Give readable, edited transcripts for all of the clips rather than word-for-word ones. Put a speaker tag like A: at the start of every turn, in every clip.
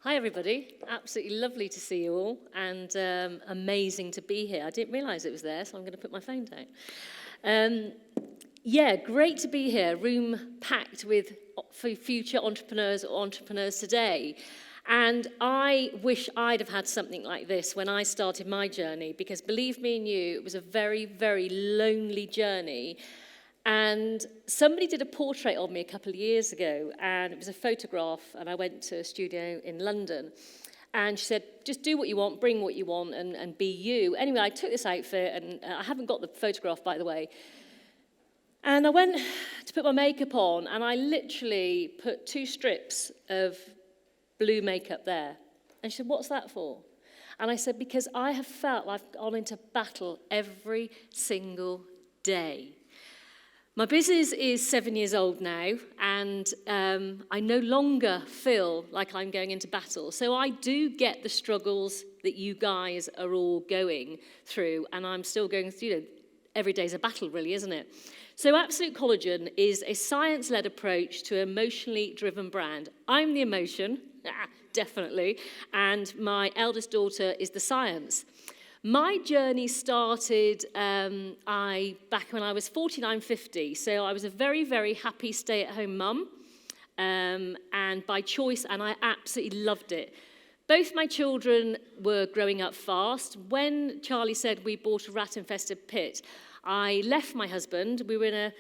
A: Hi everybody, absolutely lovely to see you all and amazing to be here. I didn't realise it was there, so I'm going to put my phone down. Great to be here, room packed with future entrepreneurs or entrepreneurs today. And I wish I'd have had something like this when I started my journey, because believe me and you, it was a very, very lonely journey. And somebody did a portrait of me a couple of years ago, and it was a photograph, and I went to a studio in London. And she said, just do what you want, bring what you want, and be you. Anyway, I took this outfit, and I haven't got the photograph, by the way. And I went to put my makeup on, and I literally put 2 strips of blue makeup there. And she said, what's that for? And I said, because I have felt like I've gone into battle every single day. My business is 7 years old now, and I no longer feel like I'm going into battle. So I do get the struggles that you guys are all going through, and I'm still going through, every day's a battle, really, isn't it? So Absolute Collagen is a science-led approach to an emotionally driven brand. I'm the emotion, definitely, and my eldest daughter is the science. My journey started back when I was 49, 50. So I was a very, very happy stay-at-home mum, and by choice, and I absolutely loved it. Both my children were growing up fast. When Charlie said we bought a rat-infested pit, I left my husband. We were in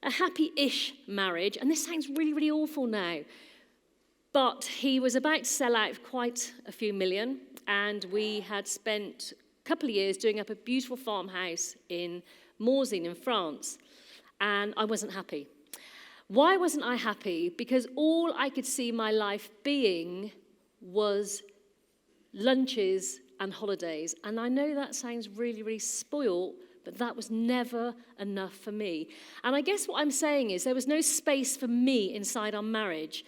A: a happy-ish marriage, and this sounds really, really awful now. But he was about to sell out for quite a few million, and we had spent couple of years doing up a beautiful farmhouse in Morzine in France, and I wasn't happy. Why wasn't I happy? Because all I could see my life being was lunches and holidays, and I know that sounds really, really spoiled, but that was never enough for me. And I guess what I'm saying is there was no space for me inside our marriage.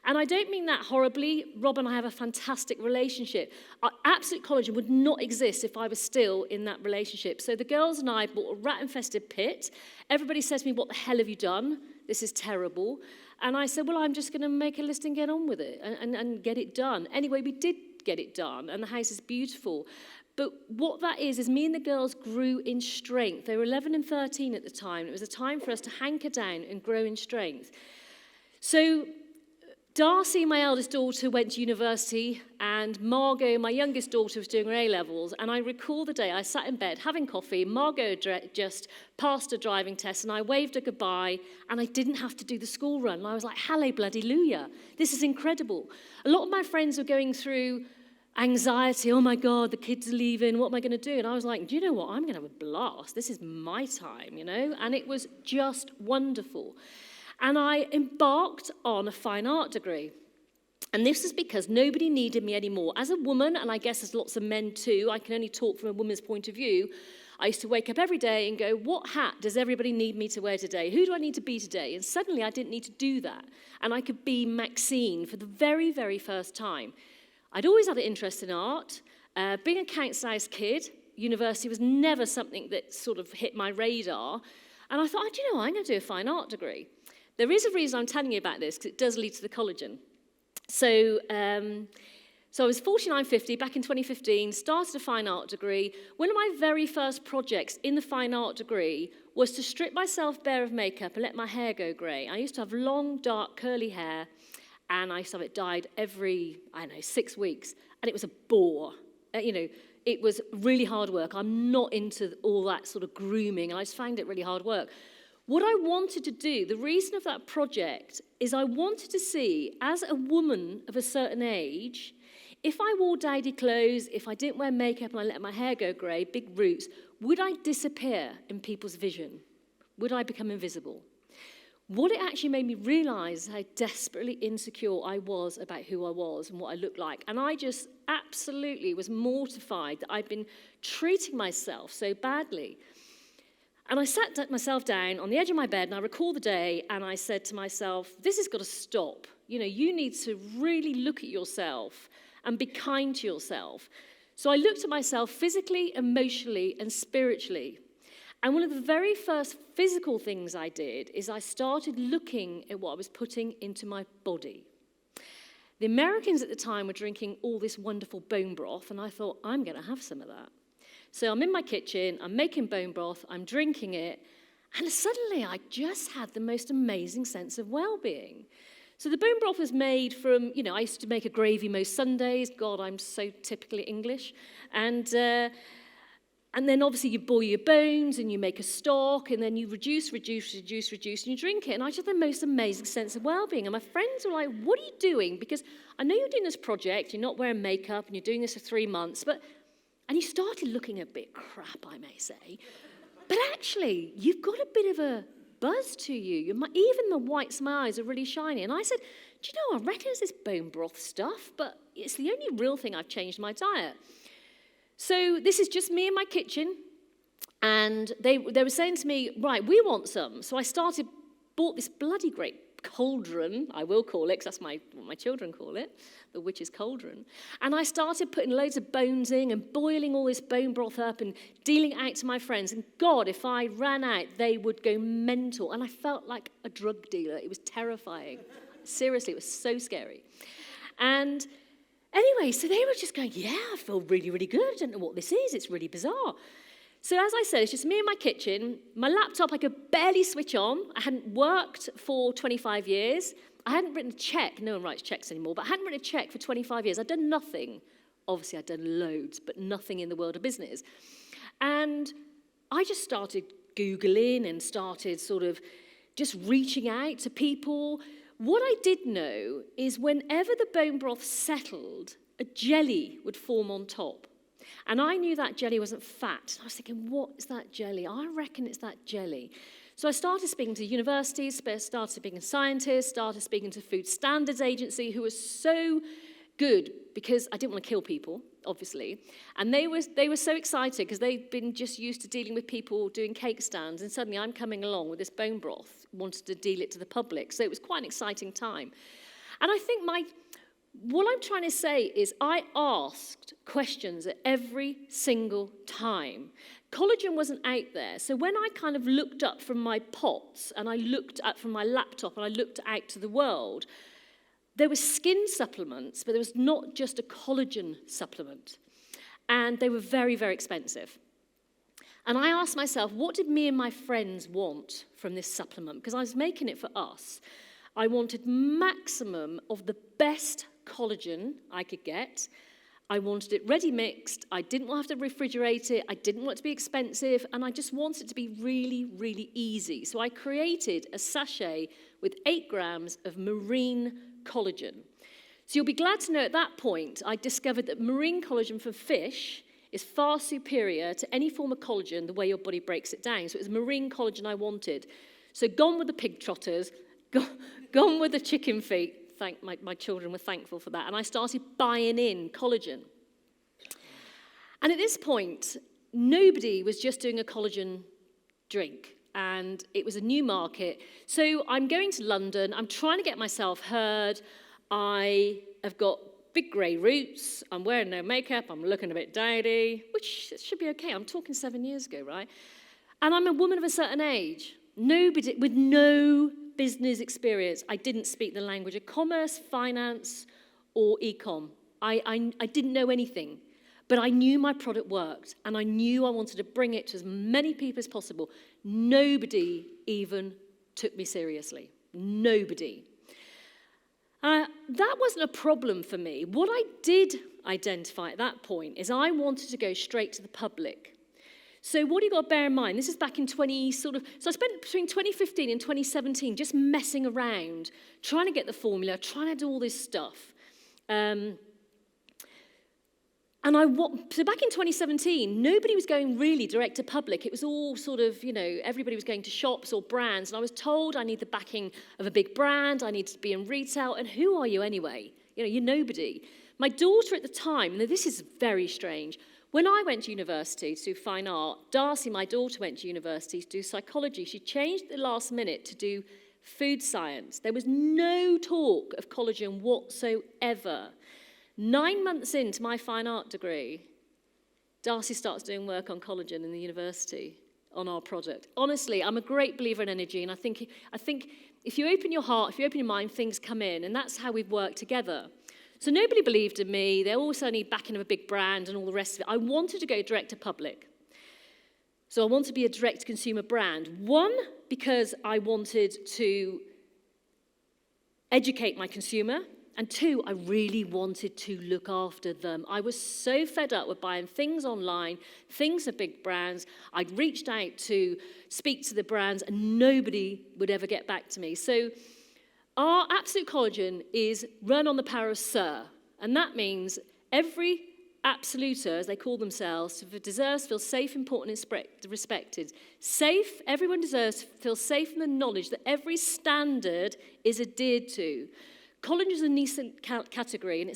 A: And I don't mean that horribly. Rob and I have a fantastic relationship. Our Absolute Collagen would not exist if I was still in that relationship. So the girls and I bought a rat-infested pit. Everybody says to me, what the hell have you done? This is terrible. And I said, well, I'm just going to make a list and get on with it and get it done. Anyway, we did get it done, and the house is beautiful. But what that is me and the girls grew in strength. They were 11 and 13 at the time. It was a time for us to hanker down and grow in strength. So Darcy, my eldest daughter, went to university, and Margot, my youngest daughter, was doing her A-levels. And I recall the day I sat in bed having coffee. Margot just passed a driving test, and I waved her goodbye, and I didn't have to do the school run. And I was like, hallelujah, this is incredible. A lot of my friends were going through anxiety. Oh my God, the kids are leaving. What am I going to do? And I was like, do you know what? I'm going to have a blast. This is my time, And it was just wonderful. And I embarked on a fine art degree. And this is because nobody needed me anymore. As a woman, and I guess there's lots of men too, I can only talk from a woman's point of view, I used to wake up every day and go, what hat does everybody need me to wear today? Who do I need to be today? And suddenly I didn't need to do that. And I could be Maxine for the very, very first time. I'd always had an interest in art. Being a count-sized kid, university was never something that sort of hit my radar. And I thought, I'm going to do a fine art degree. There is a reason I'm telling you about this, because it does lead to the collagen. So I was 49, 50, back in 2015, started a fine art degree. One of my very first projects in the fine art degree was to strip myself bare of makeup and let my hair go grey. I used to have long, dark, curly hair, and I used to have it dyed every, 6 weeks, and it was a bore. It was really hard work. I'm not into all that sort of grooming, and I just found it really hard work. What I wanted to do, the reason of that project, is I wanted to see, as a woman of a certain age, if I wore dowdy clothes, if I didn't wear makeup and I let my hair go grey, big roots, would I disappear in people's vision? Would I become invisible? What it actually made me realise is how desperately insecure I was about who I was and what I looked like. And I just absolutely was mortified that I'd been treating myself so badly. And I sat myself down on the edge of my bed, and I recall the day, and I said to myself, this has got to stop. You need to really look at yourself and be kind to yourself. So I looked at myself physically, emotionally, and spiritually. And one of the very first physical things I did is I started looking at what I was putting into my body. The Americans at the time were drinking all this wonderful bone broth, and I thought, I'm going to have some of that. So I'm in my kitchen, I'm making bone broth, I'm drinking it, and suddenly I just had the most amazing sense of well-being. So the bone broth was made from, I used to make a gravy most Sundays. God, I'm so typically English. And then obviously you boil your bones and you make a stock, and then you reduce, and you drink it. And I just had the most amazing sense of well-being. And my friends were like, what are you doing? Because I know you're doing this project, you're not wearing makeup, and you're doing this for 3 months, and you started looking a bit crap, I may say. But actually, you've got a bit of a buzz to you. Even the whites of my eyes are really shiny. And I said, do you know, I reckon it's this bone broth stuff, but it's the only real thing I've changed in my diet. So this is just me in my kitchen, and they were saying to me, right, we want some. So I bought this bloody great cauldron, I will call it, because that's what my children call it, the witch's cauldron. And I started putting loads of bones in and boiling all this bone broth up and dealing it out to my friends. And God, if I ran out, they would go mental. And I felt like a drug dealer. It was terrifying. Seriously, it was so scary. And anyway, so they were just going, yeah, I feel really, really good. I don't know what this is. It's really bizarre. So as I said, it's just me in my kitchen. My laptop, I could barely switch on. I hadn't worked for 25 years. I hadn't written a check. No one writes checks anymore, but I hadn't written a check for 25 years. I'd done nothing. Obviously, I'd done loads, but nothing in the world of business. And I just started Googling and started sort of just reaching out to people. What I did know is whenever the bone broth settled, a jelly would form on top. And I knew that jelly wasn't fat. I was thinking, what is that jelly? I reckon it's that jelly. So I started speaking to universities, started speaking to scientists, started speaking to Food Standards Agency, who was so good because I didn't want to kill people, obviously. And they were so excited because they'd been just used to dealing with people doing cake stands. And suddenly I'm coming along with this bone broth, wanted to deal it to the public. So it was quite an exciting time. And I think what I'm trying to say is I asked questions at every single time. Collagen wasn't out there. So when I kind of looked up from my pots and I looked up from my laptop and I looked out to the world, there were skin supplements, but there was not just a collagen supplement. And they were very, very expensive. And I asked myself, what did me and my friends want from this supplement? Because I was making it for us. I wanted maximum of the best collagen I could get. I wanted it ready mixed. I didn't want to have to refrigerate it. I didn't want it to be expensive. And I just wanted it to be really, really easy. So I created a sachet with 8 grams of marine collagen. So you'll be glad to know at that point, I discovered that marine collagen from fish is far superior to any form of collagen the way your body breaks it down. So it was marine collagen I wanted. So gone with the pig trotters, gone with the chicken feet. My children were thankful for that. And I started buying in collagen. And at this point, nobody was just doing a collagen drink. And it was a new market. So I'm going to London. I'm trying to get myself heard. I have got big grey roots. I'm wearing no makeup. I'm looking a bit dowdy, which should be okay. I'm talking 7 years ago, right? And I'm a woman of a certain age. Nobody with no business experience. I didn't speak the language of commerce, finance, or e-com. I didn't know anything, but I knew my product worked, and I knew I wanted to bring it to as many people as possible. Nobody even took me seriously. Nobody. That wasn't a problem for me. What I did identify at that point is I wanted to go straight to the public. So what do you got to bear in mind? This is back in so I spent between 2015 and 2017 just messing around, trying to get the formula, trying to do all this stuff. So back in 2017, nobody was going really direct to public. It was all sort of, everybody was going to shops or brands. And I was told I need the backing of a big brand. I need to be in retail. And who are you anyway? You're nobody. My daughter at the time, now this is very strange, when I went to university to do fine art, Darcy, my daughter, went to university to do psychology. She changed at the last minute to do food science. There was no talk of collagen whatsoever. 9 months into my fine art degree, Darcy starts doing work on collagen in the university on our product. Honestly, I'm a great believer in energy, and I think if you open your heart, if you open your mind, things come in, and that's how we've worked together. So nobody believed in me. They also need backing of a big brand and all the rest of it. I wanted to go direct to public. So I wanted to be a direct-to-consumer brand. One, because I wanted to educate my consumer. And two, I really wanted to look after them. I was so fed up with buying things online, things of big brands. I'd reached out to speak to the brands, and nobody would ever get back to me. So our Absolute Collagen is run on the power of Sir. And that means every absoluter, as they call themselves, deserves to feel safe, important, and respected. Safe, everyone deserves to feel safe in the knowledge that every standard is adhered to. Collagen is a niche category, and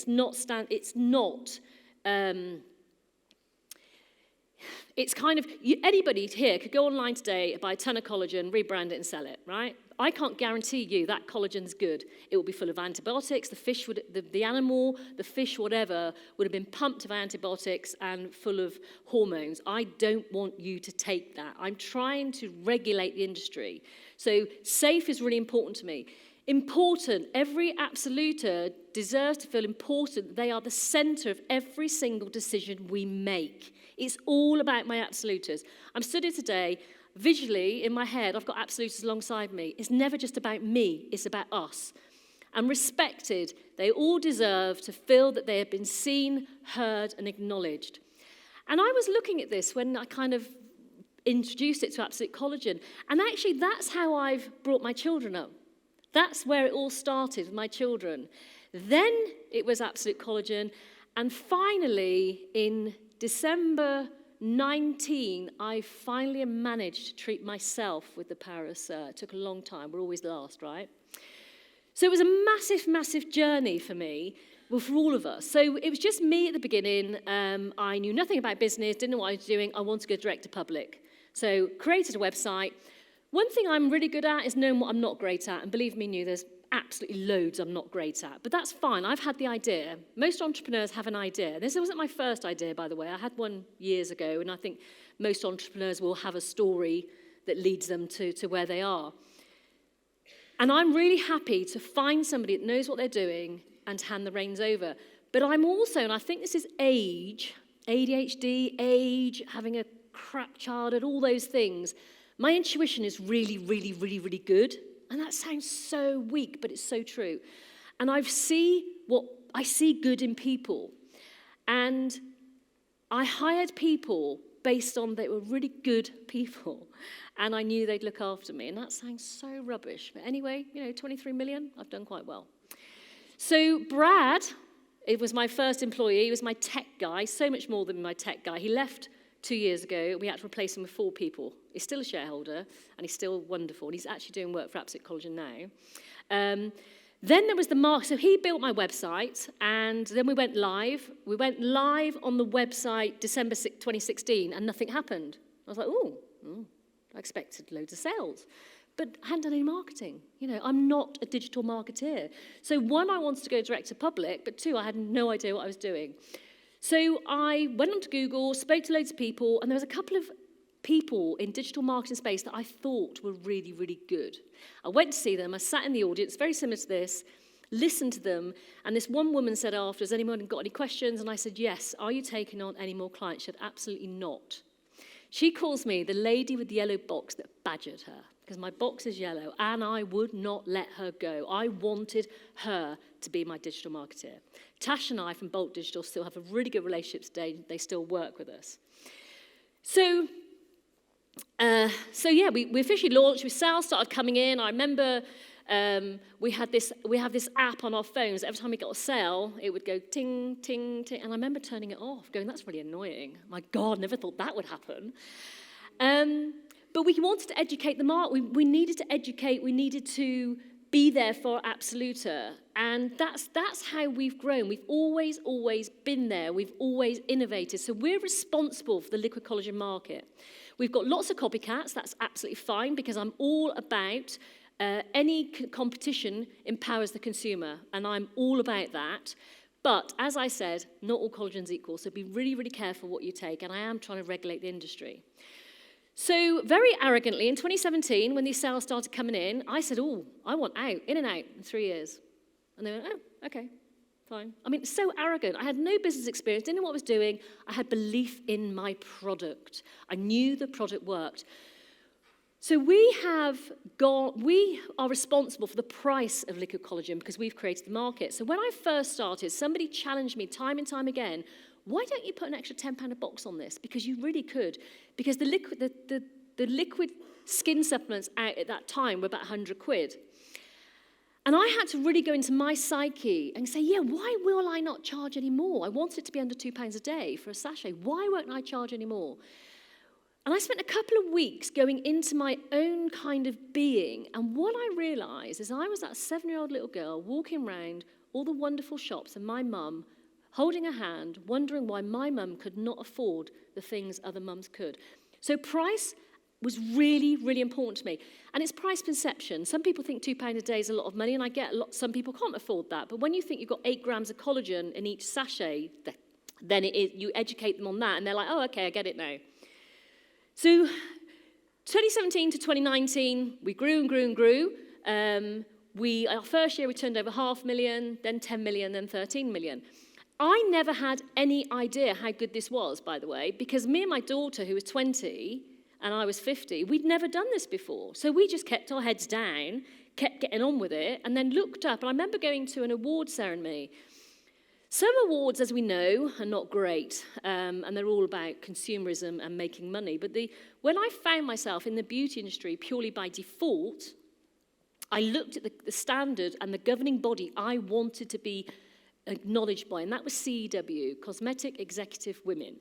A: it's kind of, anybody here could go online today, buy a ton of collagen, rebrand it and sell it, right? I can't guarantee you that collagen's good. It will be full of antibiotics. The animal, the fish, whatever, would have been pumped with antibiotics and full of hormones. I don't want you to take that. I'm trying to regulate the industry. So safe is really important to me. Important, every absoluter deserves to feel important. They are the center of every single decision we make. It's all about my absoluters. I'm stood here today, visually, in my head, I've got absoluters alongside me. It's never just about me, it's about us. And respected, they all deserve to feel that they have been seen, heard, and acknowledged. And I was looking at this when I kind of introduced it to Absolute Collagen. And actually, that's how I've brought my children up. That's where it all started with my children. Then it was Absolute Collagen. And finally, in December 19, I finally managed to treat myself with the power of Sir. It took a long time. We're always last, right? So it was a massive, massive journey for me, well, for all of us. So it was just me at the beginning. I knew nothing about business, didn't know what I was doing. I wanted to go direct to public. So created a website. One thing I'm really good at is knowing what I'm not great at. And believe me, there's absolutely loads I'm not great at. But that's fine. I've had the idea. Most entrepreneurs have an idea. This wasn't my first idea, by the way. I had one years ago, and I think most entrepreneurs will have a story that leads them to where they are. And I'm really happy to find somebody that knows what they're doing and to hand the reins over. But I'm also, and I think this is age, ADHD, age, having a crap childhood, all those things. My intuition is really, really, really, really good. And that sounds so weak, but it's so true. And I see good in people. And I hired people based on they were really good people. And I knew they'd look after me. And that sounds so rubbish. But anyway, 23 million, I've done quite well. So Brad, it was my first employee. He was my tech guy, so much more than my tech guy. He left 2 years ago. We had to replace him with 4 people. He's still a shareholder, and he's still wonderful. And he's actually doing work for Absolute Collagen now. Then there was the mark. So he built my website, and then we went live. We went live on the website December 2016, and nothing happened. I was like, I expected loads of sales. But I hadn't done any marketing. I'm not a digital marketeer. So one, I wanted to go direct to public, but two, I had no idea what I was doing. So I went onto Google, spoke to loads of people, and there was a couple of people in digital marketing space that I thought were really, really good. I went to see them. I sat in the audience, very similar to this, listened to them, and this one woman said after, has anyone got any questions? And I said, yes. Are you taking on any more clients? She said, absolutely not. She calls me the lady with the yellow box that badgered her, because my box is yellow, and I would not let her go. I wanted her to be my digital marketeer. Tash and I from Bolt Digital still have a really good relationship today. They still work with us. So we officially launched. Sales started coming in. I remember we have this app on our phones. Every time we got a sale, it would go ting, ting, ting. And I remember turning it off, going, that's really annoying. My God, never thought that would happen. But we wanted to educate the market. We needed to educate. We needed to be there for Absoluter. And that's how we've grown. We've always been there. We've always innovated. So we're responsible for the liquid collagen market. We've got lots of copycats. That's absolutely fine, because I'm all about any competition empowers the consumer. And I'm all about that. But as I said, not all collagen's equal. So be really, really careful what you take. And I am trying to regulate the industry. So very arrogantly, in 2017, when these sales started coming in, I said, I want out, in and out, in 3 years. And they went, okay. fine. I mean, so arrogant. I had no business experience, didn't know what I was doing. I had belief in my product. I knew the product worked. So we are responsible for the price of liquid collagen because we've created the market. So when I first started, somebody challenged me time and time again, why don't you put an extra £10 a box on this? Because you really could. Because the liquid skin supplements out at that time were about 100 quid. And I had to really go into my psyche and say, yeah, why will I not charge any more? I want it to be under £2 a day for a sachet. Why won't I charge any more? And I spent a couple of weeks going into my own kind of being. And what I realized is I was that 7-year-old little girl walking around all the wonderful shops and my mum holding her hand, wondering why my mum could not afford the things other mums could. So price was really, really important to me. And it's price perception. Some people think £2 a day is a lot of money, and I get some people can't afford that. But when you think you've got 8 grams of collagen in each sachet, then you educate them on that, and they're like, oh, okay, I get it now. So 2017 to 2019, we grew and grew and grew. Our first year, we turned over 500,000, then 10 million, then 13 million. I never had any idea how good this was, by the way, because me and my daughter, who was 20, and I was 50, we'd never done this before. So we just kept our heads down, kept getting on with it, and then looked up. And I remember going to an award ceremony. Some awards, as we know, are not great, and they're all about consumerism and making money. But when I found myself in the beauty industry purely by default, I looked at the standard and the governing body I wanted to be acknowledged by, and that was CEW, Cosmetic Executive Women.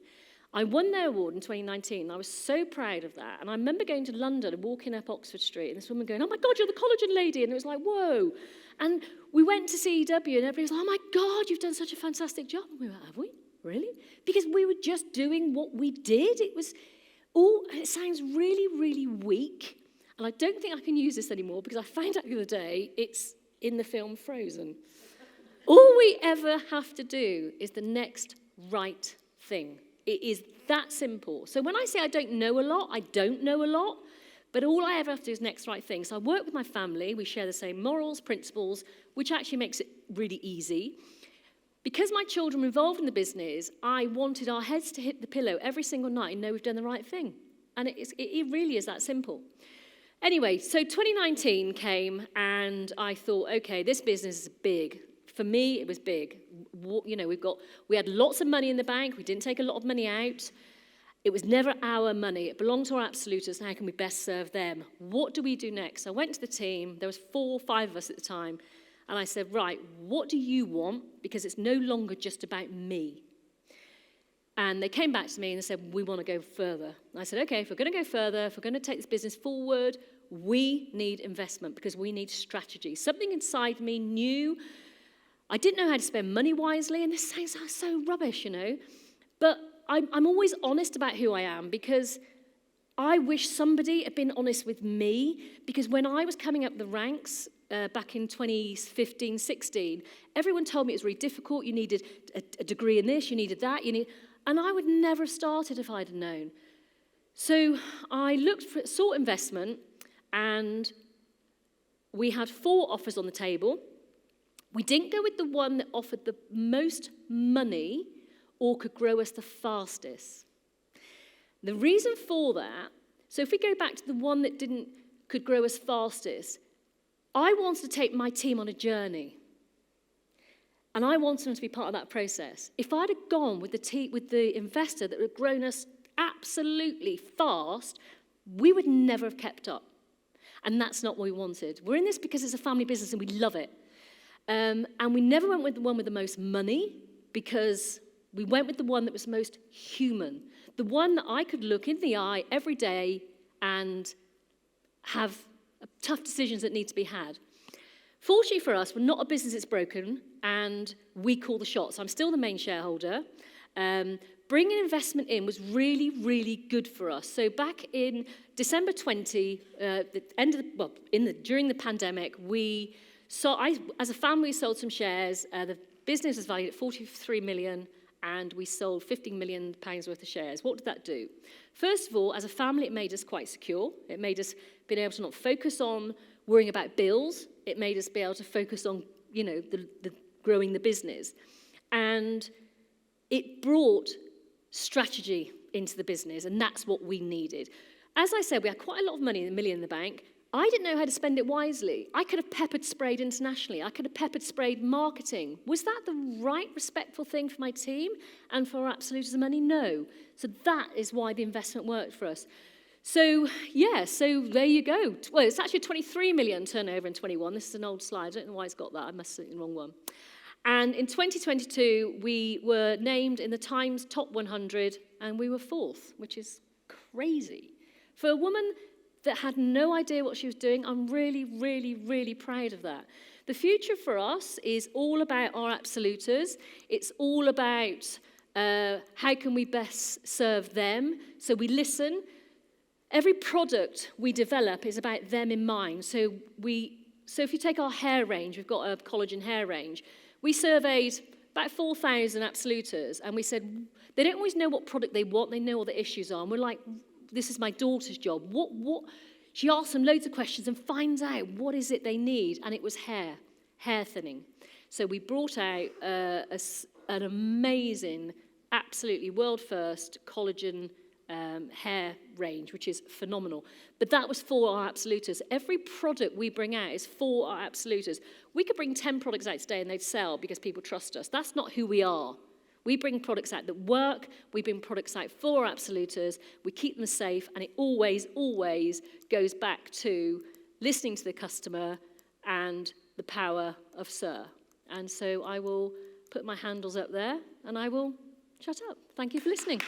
A: I won their award in 2019, and I was so proud of that. And I remember going to London and walking up Oxford Street, and this woman going, oh my God, you're the collagen lady. And it was like, whoa. And we went to CEW, and everybody was like, oh my God, you've done such a fantastic job. And we were like, have we? Really? Because we were just doing what we did. It sounds really, really weak. And I don't think I can use this anymore because I found out the other day it's in the film Frozen. All we ever have to do is the next right thing. It is that simple. So when I say I don't know a lot, I don't know a lot, but all I ever have to do is next right thing. So I work with my family. We share the same morals, principles, which actually makes it really easy. Because my children were involved in the business, I wanted our heads to hit the pillow every single night and know we've done the right thing. And it really is that simple. Anyway, so 2019 came, and I thought, okay, this business is big. For me, it was big. You know, we had lots of money in the bank. We didn't take a lot of money out. It was never our money. It belonged to our absolutists. How can we best serve them? What do we do next? I went to the team. There was 4 or 5 of us at the time. And I said, right, what do you want? Because it's no longer just about me. And they came back to me and they said, we want to go further. And I said, okay, if we're going to go further, if we're going to take this business forward, we need investment because we need strategy. Something inside me knew I didn't know how to spend money wisely, and this sounds so rubbish, you know. But I'm always honest about who I am because I wish somebody had been honest with me, because when I was coming up the ranks back in 2015, 16, everyone told me it was really difficult. You needed a degree in this, you needed that, and I would never have started if I'd have known. So I sought investment, and we had 4 offers on the table. We didn't go with the one that offered the most money or could grow us the fastest. The reason for that, so if we go back to the one that could grow us fastest, I wanted to take my team on a journey. And I wanted them to be part of that process. If I'd have gone with the investor that had grown us absolutely fast, we would never have kept up. And that's not what we wanted. We're in this because it's a family business and we love it. And we never went with the one with the most money because we went with the one that was most human. The one that I could look in the eye every day and have tough decisions that need to be had. Fortunately for us, we're not a business that's broken, and we call the shots. I'm still the main shareholder. Bringing investment in was really, really good for us. So back in December 20, during the pandemic, as a family, sold some shares. The business was valued at 43 million, and we sold 15 million pounds worth of shares. What did that do? First of all, as a family, it made us quite secure. It made us be able to not focus on worrying about bills. It made us be able to focus on, the growing the business. And it brought strategy into the business, and that's what we needed. As I said, we had quite a lot of money, $1 million in the bank. I didn't know how to spend it wisely. I could have peppered sprayed internationally. I could have peppered sprayed marketing. Was that the right, respectful thing for my team and for Absolute's money? No. So that is why the investment worked for us. So, yeah, so there you go. Well, it's actually 23 million turnover in 21. This is an old slide. I don't know why it's got that. I must have seen the wrong one. And in 2022, we were named in the Times Top 100, and we were 4th, which is crazy. For a woman that had no idea what she was doing, I'm really, really, really proud of that. The future for us is all about our absoluters. It's all about how can we best serve them. So we listen. Every product we develop is about them in mind. So if you take our hair range, we've got a collagen hair range. We surveyed about 4,000 absoluters, and we said they don't always know what product they want. They know what the issues are. And we're like, this is my daughter's job. She asks them loads of questions and finds out what is it they need, and it was hair thinning. So we brought out an amazing, absolutely world-first collagen hair range, which is phenomenal. But that was for our absoluters. Every product we bring out is for our absoluters. We could bring 10 products out today and they'd sell because people trust us. That's not who we are. We bring products out that work, we bring products out for our absoluters, we keep them safe, and it always, always goes back to listening to the customer and the power of Sir. And so I will put my handles up there, and I will shut up. Thank you for listening.